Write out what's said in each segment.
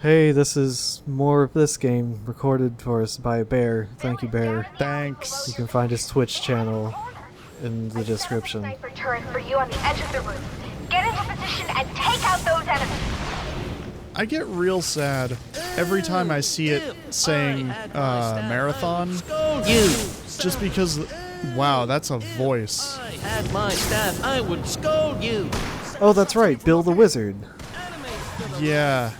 Hey, this is more of this game recorded for us by Bear. Thank you, Bear. Thanks. You can find his Twitch channel in the description. Sniper turret for you on the edge of the room. Get into position and take out those enemies. I get real sad every time I see it saying marathon. You! Just because, wow, that's a voice. I had my staff, I would scold you! Oh, that's right, Bill the Wizard. Yeah,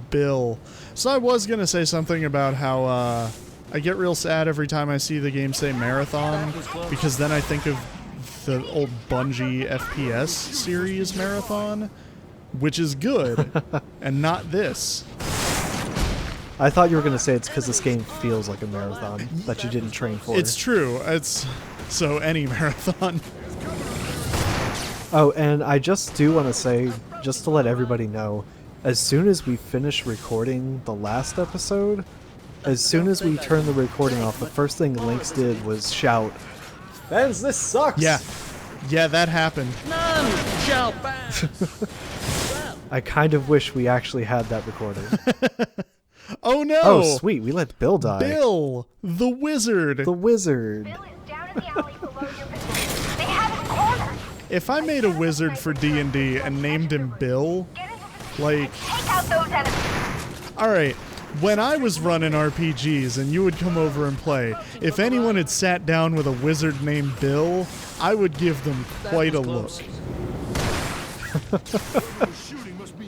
Bill. So I was gonna say something about how I get real sad every time I see the game say marathon, because then I think of the old Bungie FPS series Marathon, which is good, and not this. I thought you were going to say it's because this game feels like a marathon that you didn't train for. It's true. It's so any marathon. Oh, and I just do want to say, just to let everybody know, as soon as we finish recording the last episode, as soon as we turned the recording off, the first thing Lynx did was shout, "Fenns, this sucks!" Yeah, that happened. None shall pass! I kind of wish we actually had that recorded. Oh no! Oh, sweet, we let Bill die. Bill, the wizard. The wizard. Bill is down in the alley below your position. They have him cornered. If I made a wizard for D&D and named him Bill, Get into position like, and take out those enemies. alright, when I was running RPGs and you would come over and play, if anyone had sat down with a wizard named Bill, I would give them quite a look.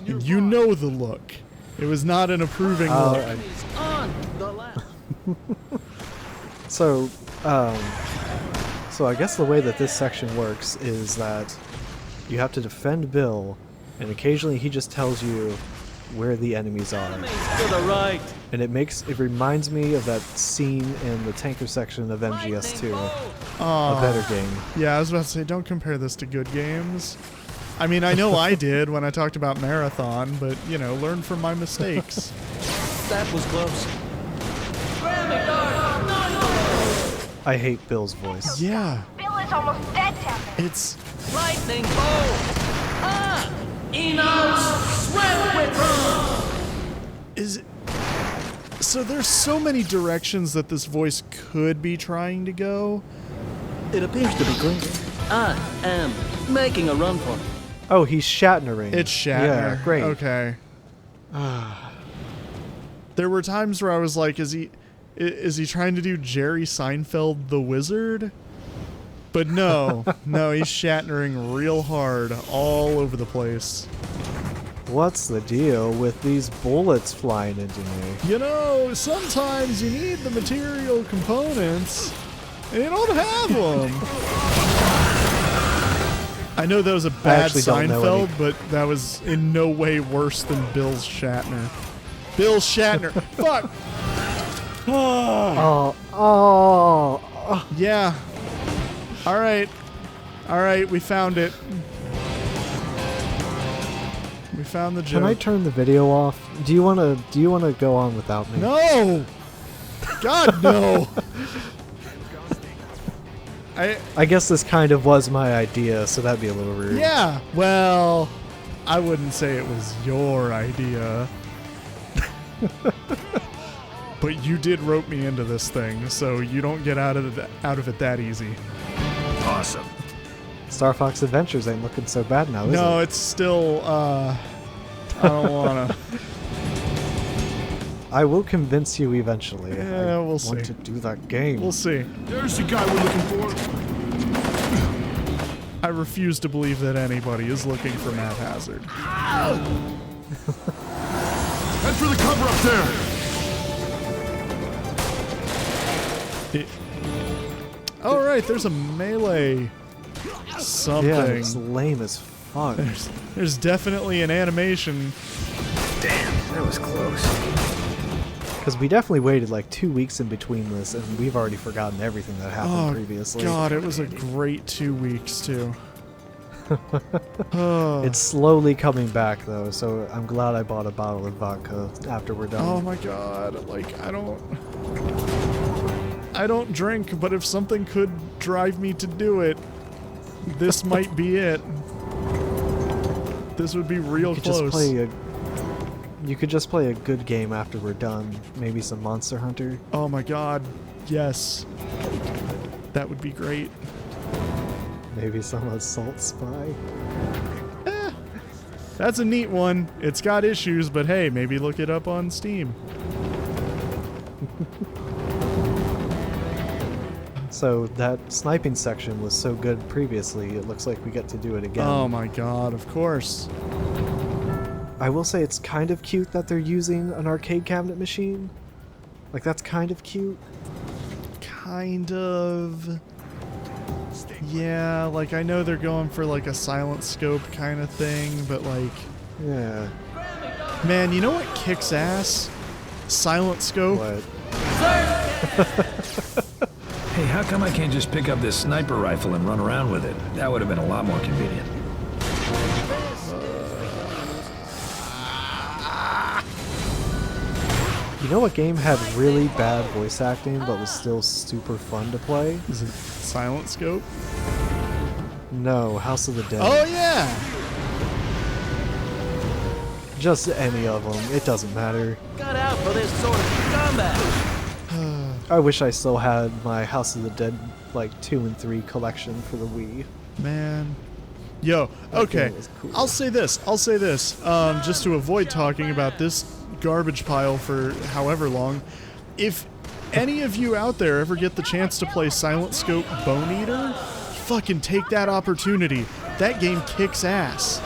And you know the look. It was not an approving look. On the left! So I guess the way that this section works is that you have to defend Bill, and occasionally he just tells you where the enemies are. Enemies to the right! And it reminds me of that scene in the tanker section of MGS2, a better game. Yeah, I was about to say, don't compare this to good games. I mean, I know I did when I talked about Marathon, but, you know, learn from my mistakes. That was close. Ramming dart! No! I hate Bill's voice. Yeah, Bill is almost dead down there. it's... Lightning bolt! Ah! Enos! Sweat with her! Is it... So there's so many directions that this voice could be trying to go. It appears to be clear. I am making a run for it. Oh, he's Shatnering. It's Shatner. Yeah, great. Okay. There were times where I was like, is he trying to do Jerry Seinfeld the Wizard? But no, no, he's Shatnering real hard all over the place. What's the deal with these bullets flying into me? You know, sometimes you need the material components, and you don't have them. I know that was a bad actually don't know any. Seinfeld, but that was in no way worse than Bill's Shatner. Bill Shatner. Fuck. Oh. Yeah. All right. All right, we found it. We found the joke. Can I turn the video off? Do you wanna go on without me? No. God no. I guess this kind of was my idea, so that'd be a little rude. Yeah. Well, I wouldn't say it was your idea. But you did rope me into this thing, so you don't get out of it that easy. Awesome. Star Fox Adventures ain't looking so bad now, is No, it? it's still I don't wanna. I will convince you eventually. Yeah, I we'll want see. to do that game. We'll see. There's the guy we're looking for. I refuse to believe that anybody is looking for Matt Hazard. Head for the cover up there. Oh right, there's a melee something. Yeah, it's lame as fuck. There's definitely an animation. Damn, that was close. Because we definitely waited like 2 weeks in between this, and we've already forgotten everything that happened Oh previously. God, it was a great 2 weeks too. It's slowly coming back though, so I'm glad I bought a bottle of vodka after we're done. Oh my God, like I don't drink, but if something could drive me to do it, this might be it. This would be real you could close. just play a You could just play a good game after we're done. Maybe some Monster Hunter. Oh my god. Yes. That would be great. Maybe some Assault Spy. That's a neat one. It's got issues, but hey, maybe look it up on Steam. So that sniping section was so good previously, it looks like we get to do it again. Oh my god, of course. I will say it's kind of cute that they're using an arcade cabinet machine. Like, that's kind of cute. Kind of. Yeah, like I know they're going for like a silent scope kind of thing, but like, Yeah. man, you know what kicks ass? Silent scope. What? Hey, how come I can't just pick up this sniper rifle and run around with it? That would have been a lot more convenient. You know what game had really bad voice acting but was still super fun to play? Is it silent scope? No, House of the Dead. Oh yeah. Just any of them. It doesn't matter. Got out for this sort of combat. I wish I still had my House of the Dead like 2 and 3 collection for the Wii. Man. Yo, okay. game was cool. I'll say this. Just to avoid talking about this garbage pile for however long. If any of you out there ever get the chance to play Silent Scope Bone Eater, fucking take that opportunity. That game kicks ass.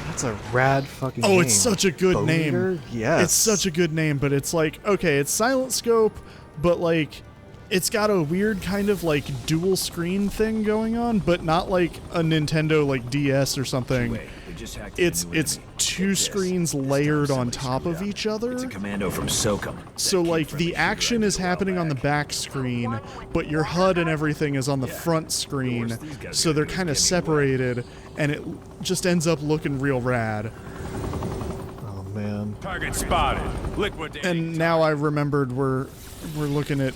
That's a rad fucking game. Oh, it's such a good Bone name. Eater? Yes. It's such a good name, but it's like, okay, it's Silent Scope, but like, it's got a weird kind of like dual screen thing going on, but not like a Nintendo like DS or something. It's two screens layered on top of each other. It's a commando from SOCOM. So like the action is happening on the back screen, but your HUD and everything is on the front screen. So they're kind of separated, and it just ends up looking real rad. Oh man. Target spotted. Liquidate. And now I remembered we're looking at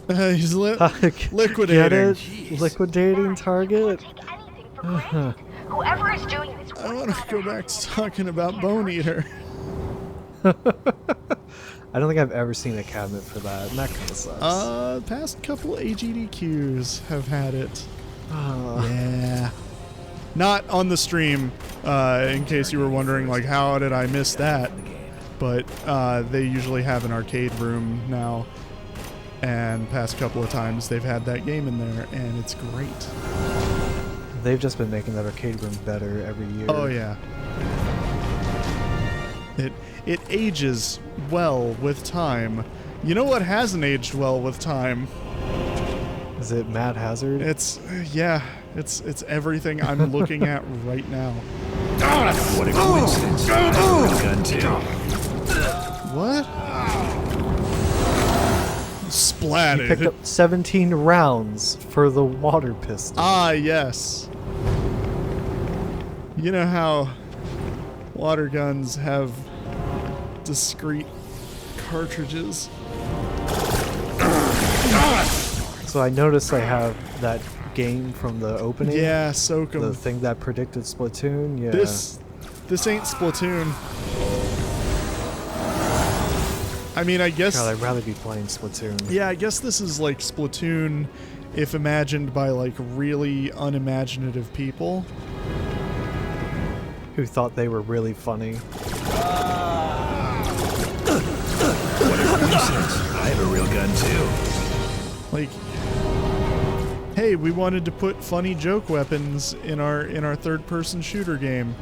he's liquidating. Get it? Liquidating target? Take anything for granted. Whoever is doing this I want to go back to talking about Bone Eater. I don't think I've ever seen a cabinet for that, and that kind of sucks. Past couple AGDQs have had it. Yeah. Not on the stream, in case you were wondering, like, how did I miss that? But they usually have an arcade room now, and past couple of times they've had that game in there, and it's great. They've just been making that arcade room better every year. Oh yeah. It ages well with time. You know what hasn't aged well with time? Is it Mad Hazard? It's it's everything I'm looking at right now. What a coincidence. Gun too. What? You Splatted. picked up 17 rounds for the water pistol. Ah, yes. You know how water guns have discrete cartridges? So I noticed I have that game from the opening. Yeah, The SOCOM. thing that predicted Splatoon. Yeah. This ain't Splatoon. I mean, I guess... God, I'd rather be playing Splatoon. Yeah, I guess this is like Splatoon if imagined by like really unimaginative people. Who thought they were really funny. What a coincidence. I have a real gun too. Like, hey, we wanted to put funny joke weapons in our third-person shooter game.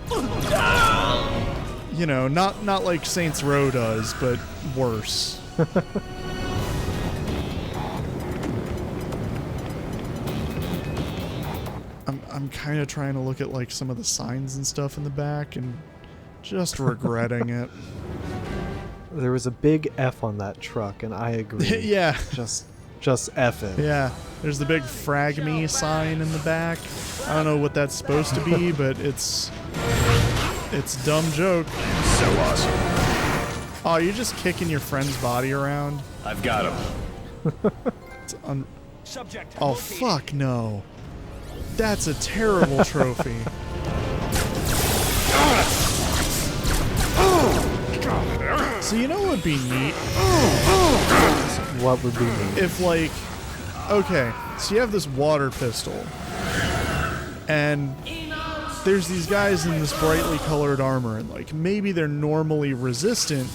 You know, not like Saints Row does, but worse. I'm kind of trying to look at like some of the signs and stuff in the back and just regretting it. There was a big F on that truck, and I agree. Yeah. Just F it. Yeah, there's the big Frag Me sign in the back. I don't know what that's supposed to be, but it's dumb joke. So awesome. Oh, you're just kicking your friend's body around? I've got him. It's oh, fuck no. That's a terrible trophy. So you know what would be neat? What would be neat? If like, okay, so you have this water pistol, and there's these guys in this brightly colored armor, and like maybe they're normally resistant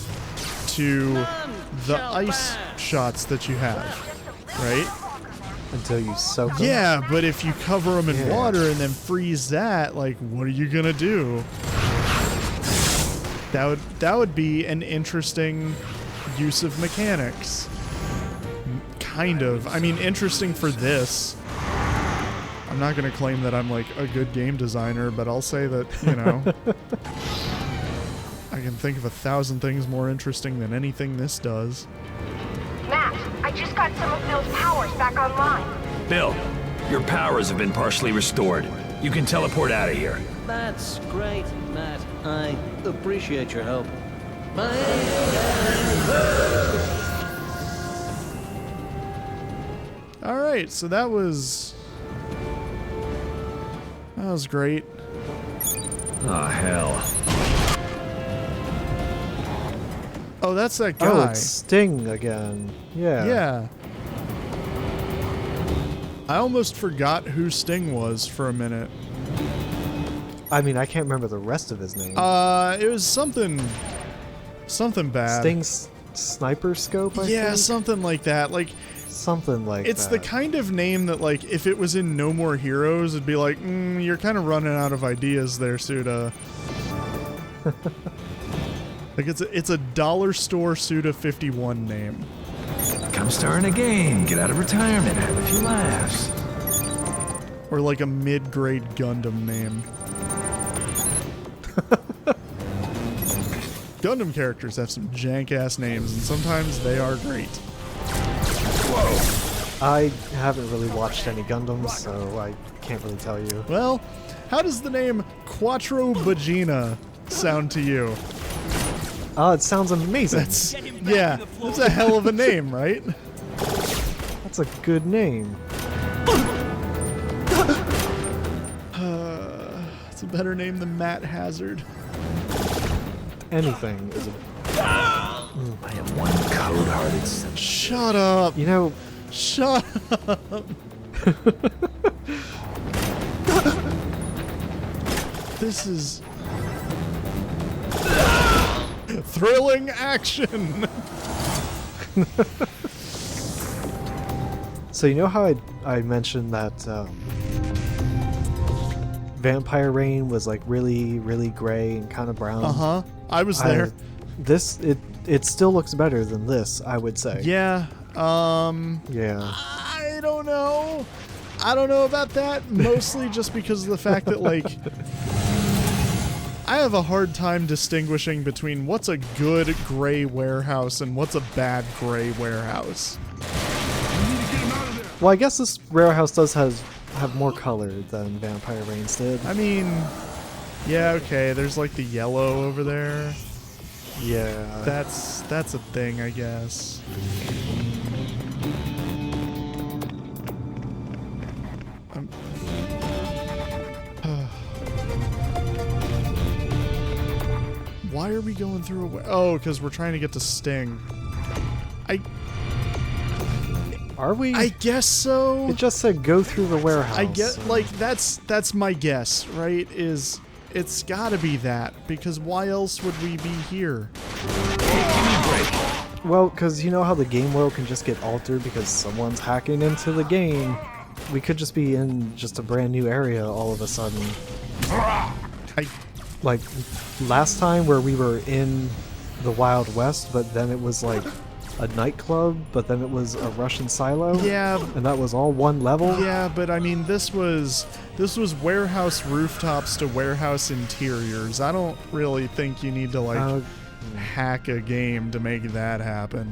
to the ice shots that you have, right? Until you soak them? Yeah, but if you cover them in water and then freeze that, like, what are you gonna do? That would be an interesting use of mechanics. Kind of. I mean, interesting for this. I'm not gonna claim that I'm like a good game designer, but I'll say that, you know, I can think of 1,000 things more interesting than anything this does. Matt, I just got some of Bill's powers back online. Bill, your powers have been partially restored. You can teleport out of here. That's great, Matt. I appreciate your help. Bye. All right, so that was great. Oh, hell. Oh, that's that Oh, guy. it's Sting again. Yeah. Yeah. I almost forgot who Sting was for a minute. I mean, I can't remember the rest of his name. It was something bad. Sting's sniper scope, I Yeah, think? something like that. Like, Something like it's that. the kind of name that, like, if it was in No More Heroes, it'd be like, you're kind of running out of ideas there, Suda. Like, it's a dollar store Suda 51 name. Come star in a game, get out of retirement, have a few laughs. Or like a mid-grade Gundam name. Gundam characters have some jank-ass names, and sometimes they are great. I haven't really watched any Gundams, so I can't really tell you. Well, how does the name Quattro Vagina sound to you? Oh, it sounds amazing. That's a hell of a name, right? That's a good name. It's a better name than Matt Hazard. Anything is a... I am one cold-hearted son. Shut up! You know, Shut up! This is thrilling action. so you know how I mentioned that Vampire Rain was like really, really gray and kind of brown? Uh-huh. I was there. It still looks better than this, I would say. Yeah. Yeah. I don't know. I don't know about that. Mostly just because of the fact that, like, I have a hard time distinguishing between what's a good gray warehouse and what's a bad gray warehouse. Well, I guess this warehouse does have more color than Vampire Rains did. I mean, yeah, okay, there's like the yellow over there. Yeah. That's a thing, I guess. Why are we going through a... Oh, because we're trying to get to Sting. Are we? I guess so. It just said go through the warehouse. I get, so- like, that's my guess, right? Is it's gotta be that, because why else would we be here? Well, because you know how the game world can just get altered because someone's hacking into the game. We could just be in just a brand new area all of a sudden. Like last time where we were in the Wild West, but then it was like a nightclub, but then it was a Russian silo. Yeah. And that was all one level. Yeah, but I mean, this was warehouse rooftops to warehouse interiors. I don't really think you need to, like, hack a game to make that happen.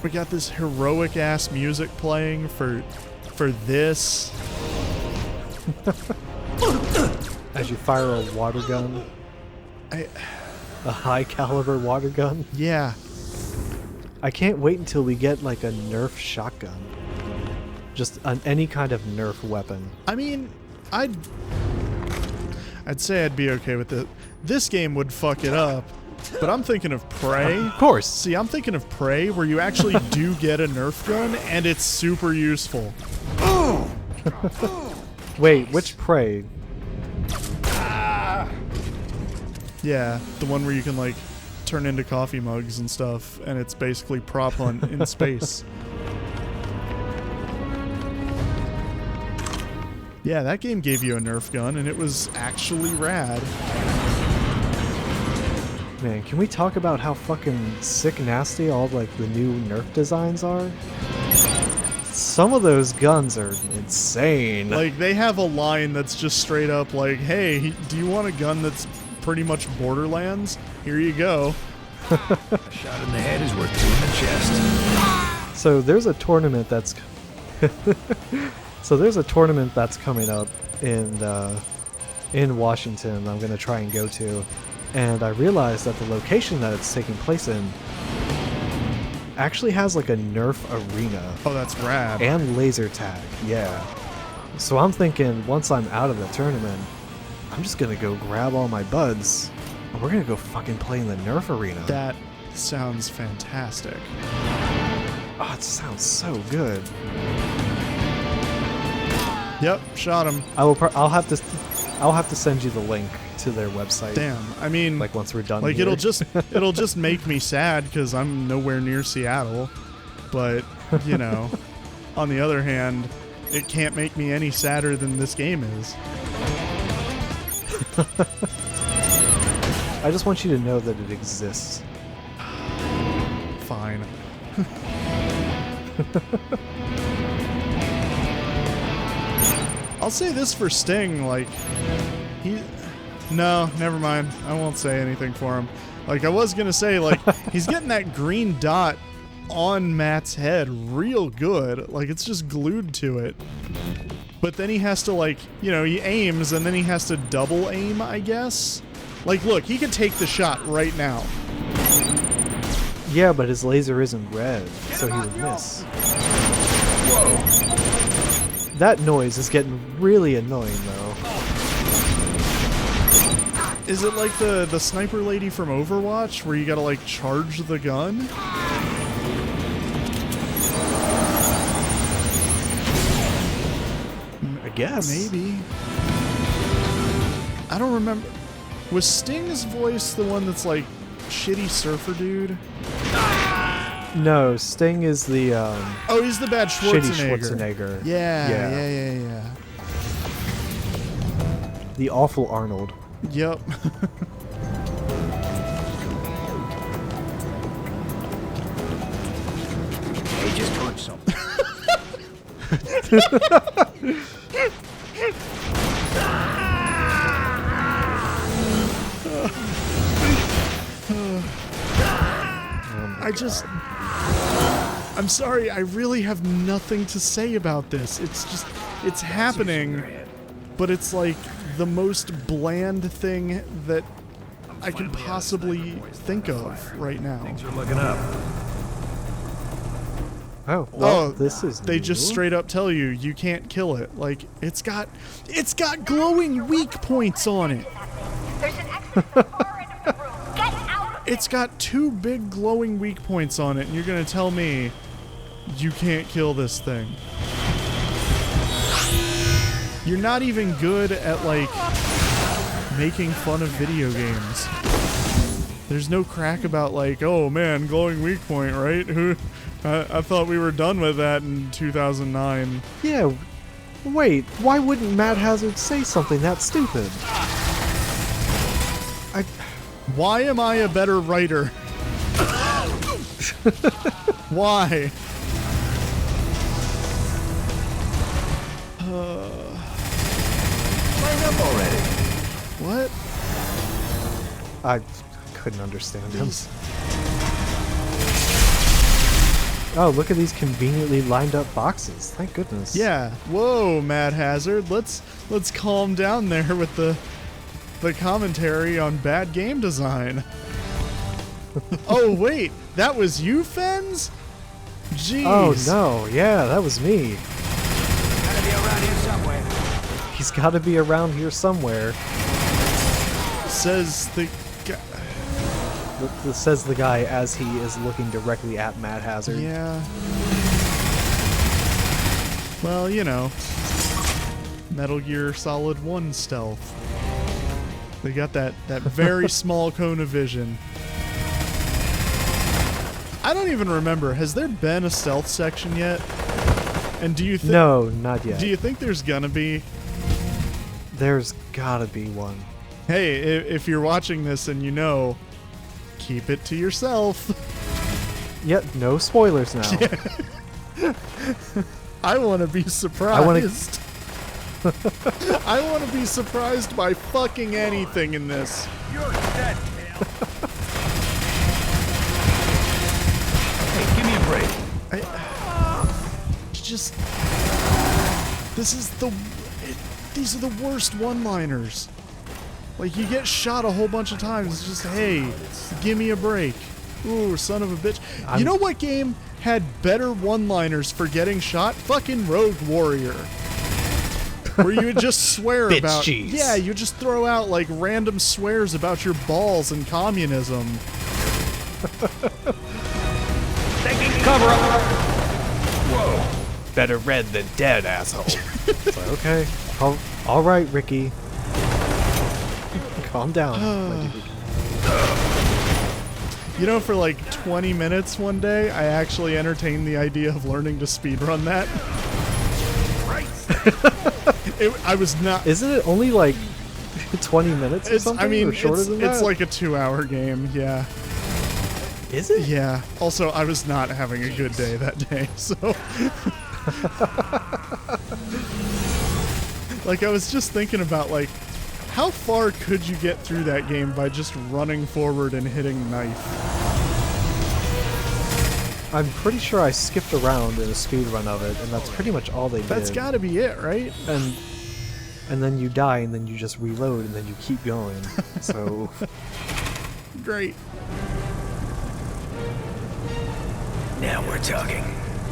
We got this heroic ass music playing for this. As you fire a water gun. A high caliber water gun. Yeah. I can't wait until we get like a Nerf shotgun. Just any kind of Nerf weapon. I mean, I'd say I'd be okay with it. This game would fuck it up, but I'm thinking of Prey. Of course. See, I'm thinking of Prey, where you actually do get a Nerf gun, and it's super useful. Wait, which Prey? Yeah, the one where you can, like, turn into coffee mugs and stuff, and it's basically prop hunt in space. Yeah, that game gave you a Nerf gun, and it was actually rad. Man, can we talk about how fucking sick nasty all like the new Nerf designs are? Some of those guns are insane. Like, they have a line that's just straight up like, hey, do you want a gun that's pretty much Borderlands? Here you go. A shot in the head is worth two in the chest. So there's a tournament that's coming up in Washington. I'm gonna try and go to, and I realized that the location that it's taking place in actually has like a Nerf arena. Oh, that's rad. And laser tag, yeah. So I'm thinking once I'm out of the tournament, I'm just gonna go grab all my buds and we're gonna go fucking play in the Nerf arena. That sounds fantastic. Oh, it sounds so good. Yep, shot him. I'll have to send you the link to their website. Damn, I mean, Like once we're done. like here. it'll just make me sad because I'm nowhere near Seattle. But you know, on the other hand, it can't make me any sadder than this game is. I just want you to know that it exists. Fine. I'll say this for Sting, like, no, never mind. I won't say anything for him. Like, I was gonna say, like, he's getting that green dot on Matt's head real good. Like, it's just glued to it. But then he has to, like, you know, he aims and then he has to double aim, I guess. Like, look, he could take the shot right now. Yeah, but his laser isn't red, so he would miss. Whoa. That noise is getting really annoying, though. Is it like the sniper lady from Overwatch, where you gotta, like, charge the gun? I guess. Maybe. I don't remember. Was Sting's voice the one that's like shitty surfer dude? No, Sting is the Oh, he's the bad Schwarzenegger. shitty Schwarzenegger. Yeah. The awful Arnold. Yep. He just caught something. I'm sorry, I really have nothing to say about this. It's happening, but it's like the most bland thing that I can possibly think of right now. Things are looking up. Oh, well, this is They new. just straight up tell you you can't kill it. Like, it's got glowing weak points on it. There's an exit to the far end of the room. Get out of It's got 2 big glowing weak points on it, and you're gonna tell me you can't kill this thing. You're not even good at, like, making fun of video games. There's no crack about, like, oh man, glowing weak point, right? I thought we were done with that in 2009. Yeah. Wait, why wouldn't Mad Hazard say something that stupid? Why am I a better writer? Why? Line up already. What? I couldn't understand him. Oh, look at these conveniently lined up boxes. Thank goodness. Yeah. Whoa, Mad Hazard. Let's calm down there with the commentary on bad game design. Oh wait, that was you, Fenns? Jeez. Oh no, yeah, that was me. Gotta be around here somewhere. He's got to be around here somewhere. Says the guy. This says the guy as he is looking directly at Mad Hazard. Yeah. Well, you know, Metal Gear Solid 1 stealth. They got that very small cone of vision. I don't even remember. Has there been a stealth section yet? And do you think... No, not yet. Do you think there's gonna be? There's gotta be one. Hey, if you're watching this and you know, keep it to yourself. Yep, no spoilers now. I want to be surprised. I want to be surprised by fucking anything in this. You're dead, Tail. Hey, give me a break. Just... These are the worst one-liners. Like, you get shot a whole bunch of times. It's just, hey, give me a break. Ooh, son of a bitch. You know what game had better one-liners for getting shot? Fucking Rogue Warrior. Where you would just swear Bitch about... cheese. Yeah, you would just throw out, like, random swears about your balls and communism. Taking cover up. Whoa. Better red than dead, asshole. It's like, okay. All right, Ricky. Calm down, my dude. You know, for like 20 minutes one day, I actually entertained the idea of learning to speedrun that. I was not... Isn't it only like 20 minutes or something? I mean, or shorter than that? it's like a 2-hour game, yeah. Is it? Yeah. Also, I was not having a good day that day, so... Like, I was just thinking about, like, how far could you get through that game by just running forward and hitting knife? I'm pretty sure I skipped around in a speed run of it, and that's pretty much all they did. That's gotta be it, right? And then you die, and then you just reload, and then you keep going. So Great. Now we're talking.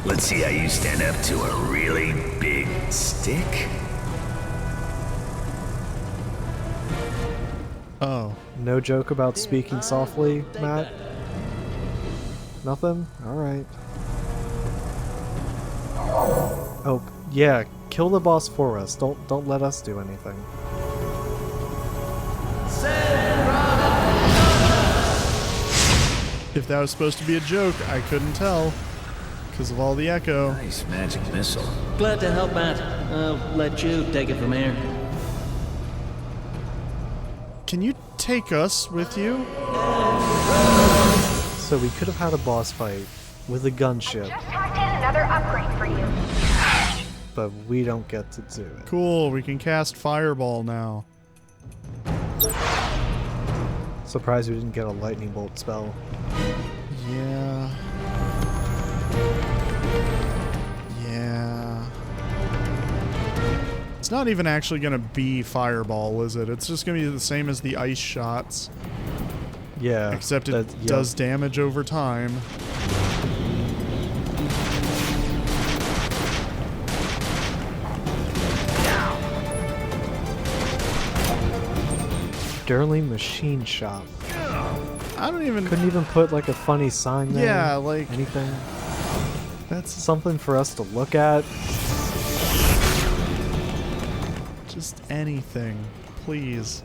Let's see how you stand up to a really big stick. Oh. no joke about speaking softly, Matt? Nothing? Alright. Oh, yeah, kill the boss for us. Don't let us do anything. If that was supposed to be a joke, I couldn't tell. Because of all the echo. Nice magic missile. Glad to help, Matt. I'll let you take it from here. Can you take us with you? So we could have had a boss fight with a gunship, Just hacked in another upgrade for you. but we don't get to do it. Cool, we can cast Fireball now. Surprised we didn't get a lightning bolt spell. Yeah. Yeah. It's not even actually gonna be Fireball, is it? It's just gonna be the same as the ice shots. Yeah. Except it that- does damage over time. Sterling Machine Shop. I don't even... Couldn't even put like a funny sign there. Yeah, like... Anything. That's Something for us to look at. just anything. Please.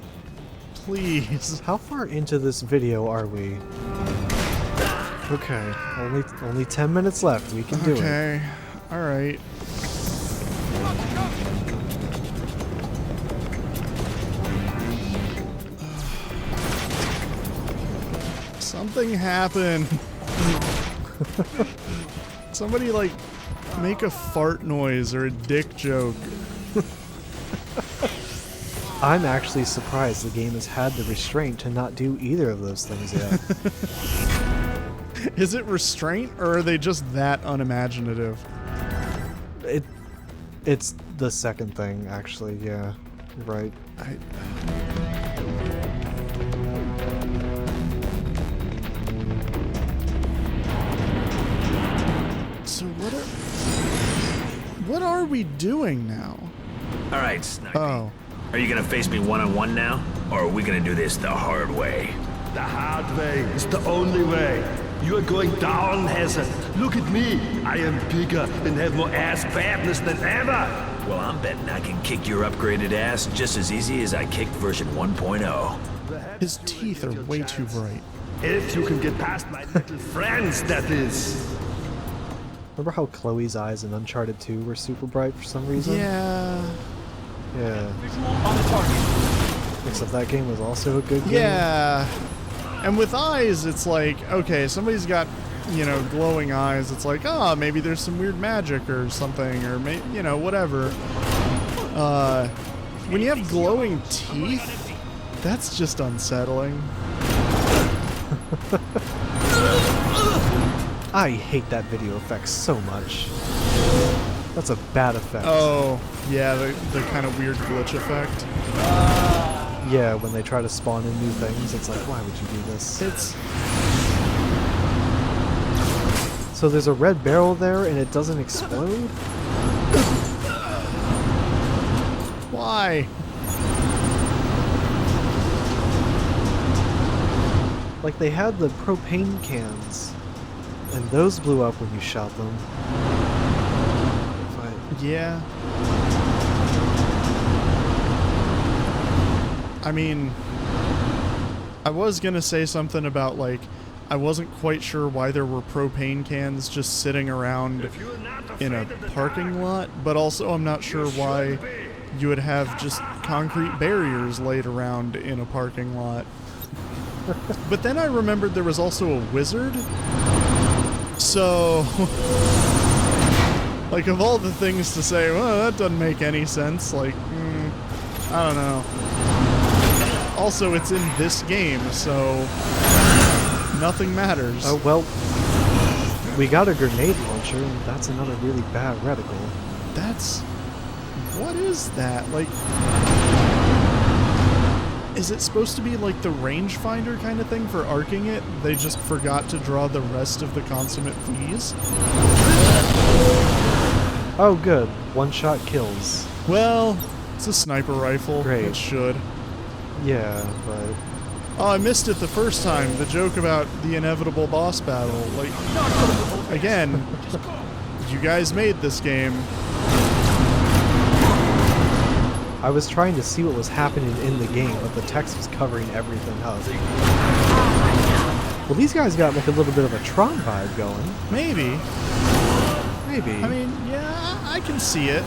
Please. How far into this video are we? Okay, only 10 minutes left. We can do it. Okay. Alright. Something happened. Somebody, like, make a fart noise or a dick joke. I'm actually surprised the game has had the restraint to not do either of those things yet. Is it restraint, or are they just that unimaginative? It's the second thing, actually, yeah. Right. So what are we doing now? All right, Snipey. Oh. Are you gonna face me one-on-one now? Or are we gonna do this the hard way? The hard way is the only way. You are going down, Hazard. Look at me. I am bigger and have more ass badness than ever. Well, I'm betting I can kick your upgraded ass just as easy as I kicked version 1.0. His teeth are way too bright. If you can get past my little friends, that is. Remember how Chloe's eyes in Uncharted 2 were super bright for some reason? Yeah. Yeah. Except that game was also a good game. Yeah. And with eyes, it's like, okay, somebody's got, you know, glowing eyes. It's like, oh, maybe there's some weird magic or something, or maybe, you know, whatever. When you have glowing teeth, that's just unsettling. I hate that video effect so much. That's a bad effect. Oh, yeah, the kind of weird glitch effect. Yeah, when they try to spawn in new things, it's like, why would you do this? It's... So there's a red barrel there and it doesn't explode? Why? Like, they had the propane cans, and those blew up when you shot them. Yeah. I mean, I was gonna say something about, like, I wasn't quite sure why there were propane cans just sitting around in a parking lot, but also I'm not sure why you would have just concrete barriers laid around in a parking lot. But then I remembered there was also a wizard. So, like, of all the things to say, well, that doesn't make any sense, like, I don't know. Also, it's in this game, so nothing matters. Oh, well, we got a grenade launcher, and that's another really bad reticle. That's... what is that? Like... is it supposed to be like the rangefinder kind of thing for arcing it? They just forgot to draw the rest of the consummate fees? Oh, good. One-shot kills. Well, it's a sniper rifle. Great. It should. Yeah, but... oh, I missed it the first time. The joke about the inevitable boss battle. Like, again, you guys made this game. I was trying to see what was happening in the game, but the text was covering everything up. Well, these guys got like a little bit of a Tron vibe going. Maybe. Maybe. I mean, yeah, I can see it.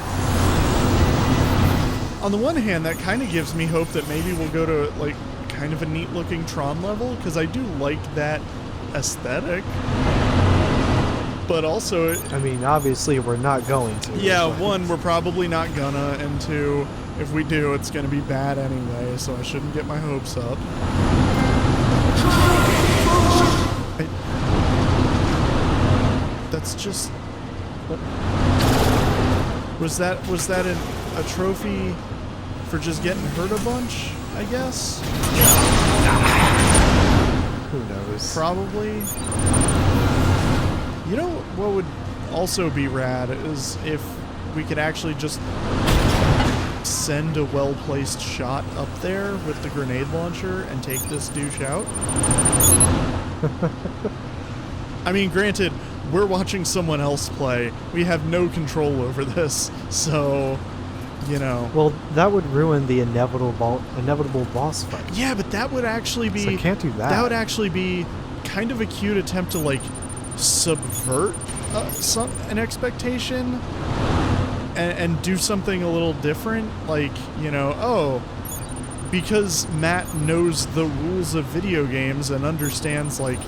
On the one hand, that kind of gives me hope that maybe we'll go to, like, kind of a neat-looking Tron level, because I do like that aesthetic. But also... I mean, obviously we're not going to. yeah, but... one, we're probably not gonna, and two, if we do, it's gonna be bad anyway, so I shouldn't get my hopes up. That's just... what? Was that a trophy for just getting hurt a bunch, I guess? Who knows? Probably. You know what would also be rad is if we could actually just send a well-placed shot up there with the grenade launcher and take this douche out. I mean, granted, we're watching someone else play. We have no control over this, so, you know. Well, that would ruin the inevitable boss fight. Yeah, but that would actually be... so I can't do that. That would actually be kind of a cute attempt to, like, subvert an expectation and do something a little different. Like, you know, oh, because Matt knows the rules of video games and understands, like,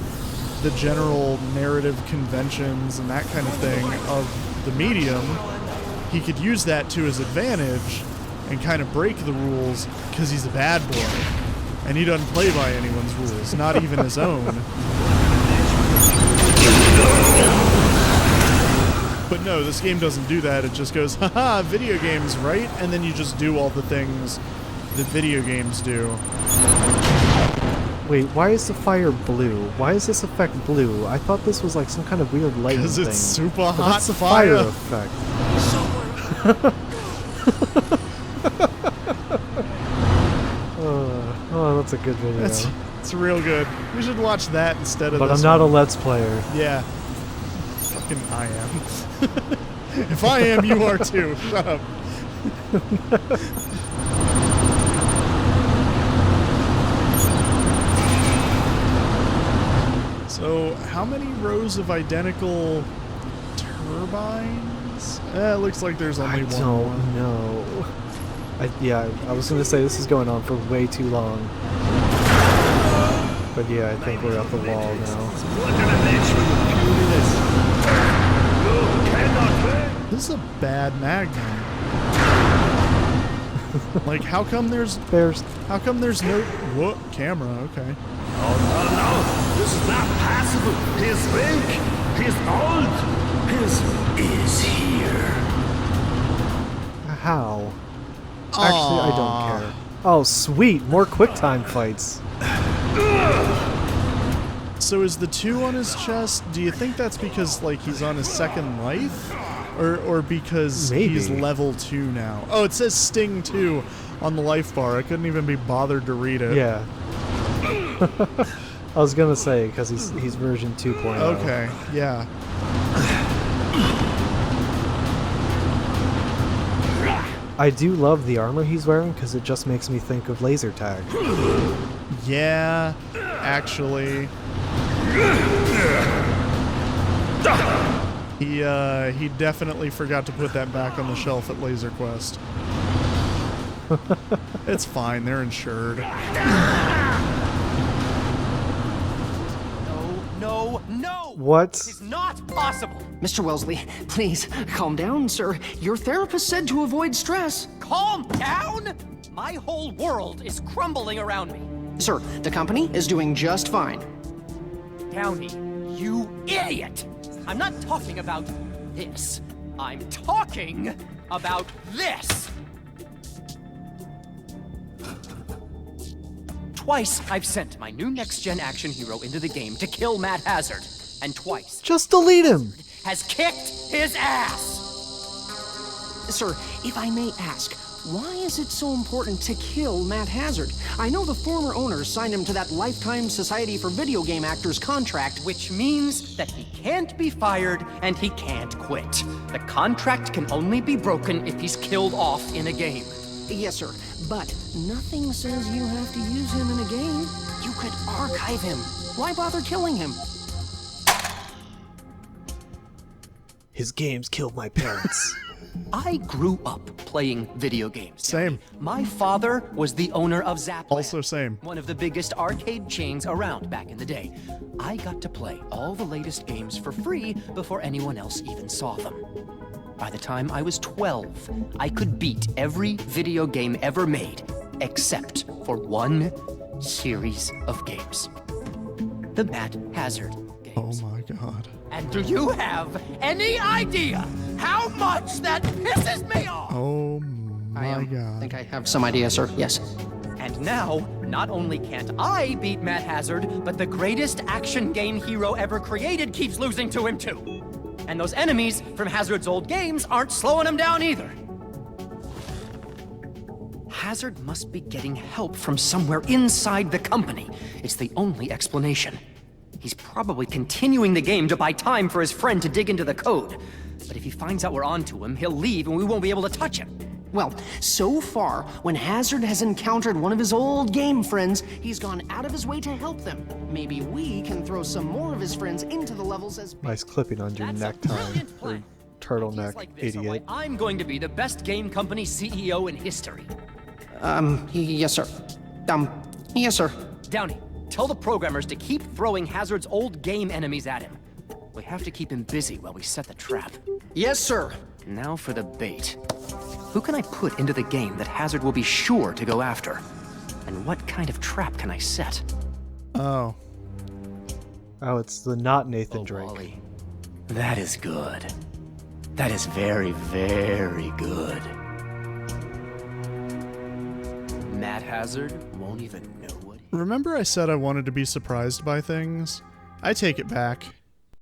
the general narrative conventions and that kind of thing of the medium, he could use that to his advantage and kind of break the rules because he's a bad boy and he doesn't play by anyone's rules, not even his own. But no, this game doesn't do that. It just goes, haha, video games, right? And then you just do all the things that video games do. Wait, why is the fire blue? Why is this effect blue? I thought this was like some kind of weird lighting thing. Because it's super But hot that's the fire. effect. That's a good video. It's real good. We should watch that instead of But this I'm not a one. Let's Player. Yeah. Fucking I am. If I am, you are too. Shut up. So, how many rows of identical turbines? It looks like there's only I one. don't know. Yeah, I was going to say this is going on for way too long. But yeah, I think we're at the wall now. What an image with the puniness. You cannot win. This is a bad Magnum. Like, how come there's no what camera? Okay. Oh, no. This is not possible. He's weak. He's old. Is here. How? Actually, I don't care. Oh, sweet! More QuickTime fights. So is the 2 on his chest? Do you think that's because like he's on his second life, or because he's Maybe. level 2 now? Oh, it says Sting 2 on the life bar. I couldn't even be bothered to read it. Yeah. I was gonna say because he's version 2.0. Okay. Yeah. I do love the armor he's wearing because it just makes me think of laser tag. Yeah. Actually. He definitely forgot to put that back on the shelf at Laser Quest. It's fine, they're insured. No. What? It's not possible. Mr. Wellesley, please, calm down, sir. Your therapist said to avoid stress. Calm down? My whole world is crumbling around me. Sir, the company is doing just fine. Downey, you idiot! I'm not talking about this. I'm talking about this. Twice I've sent my new next-gen action hero into the game to kill Matt Hazard, and twice Just delete him! has kicked his ass. Sir, if I may ask, why is it so important to kill Matt Hazard? I know the former owners signed him to that Lifetime Society for Video Game Actors contract. Which means that he can't be fired and he can't quit. The contract can only be broken if he's killed off in a game. Yes, sir, but nothing says you have to use him in a game. You could archive him. Why bother killing him? His games killed my parents. I grew up playing video games. Same. My father was the owner of Zapland. Also same. One of the biggest arcade chains around back in the day. I got to play all the latest games for free before anyone else even saw them. By the time I was 12, I could beat every video game ever made, except for one series of games. The Matt Hazard games. Oh my god. And do you have any idea how much that pisses me off? Oh my I god. think I have some idea, sir. Yes. And now, not only can't I beat Matt Hazard, but the greatest action game hero ever created keeps losing to him too. And those enemies from Hazard's old games aren't slowing him down either. Hazard must be getting help from somewhere inside the company. It's the only explanation. He's probably continuing the game to buy time for his friend to dig into the code. But if he finds out we're onto him, he'll leave and we won't be able to touch him. Well, so far, when Hazard has encountered one of his old game friends, he's gone out of his way to help them. Maybe we can throw some more of his friends into the levels as... Nice clipping on your That's a necktie. brilliant Or plan. turtleneck, Ideas like this are why idiot. I'm going to be the best game company CEO in history. Yes, sir. Yes, sir. Downey, tell the programmers to keep throwing Hazard's old game enemies at him. We have to keep him busy while we set the trap. Yes, sir. Now for the bait. Who can I put into the game that Hazard will be sure to go after? And what kind of trap can I set? Oh. Oh, it's the not Nathan Drake. Wally. That is good. That is very, very good. Matt Hazard won't even know what he... Remember I said I wanted to be surprised by things? I take it back.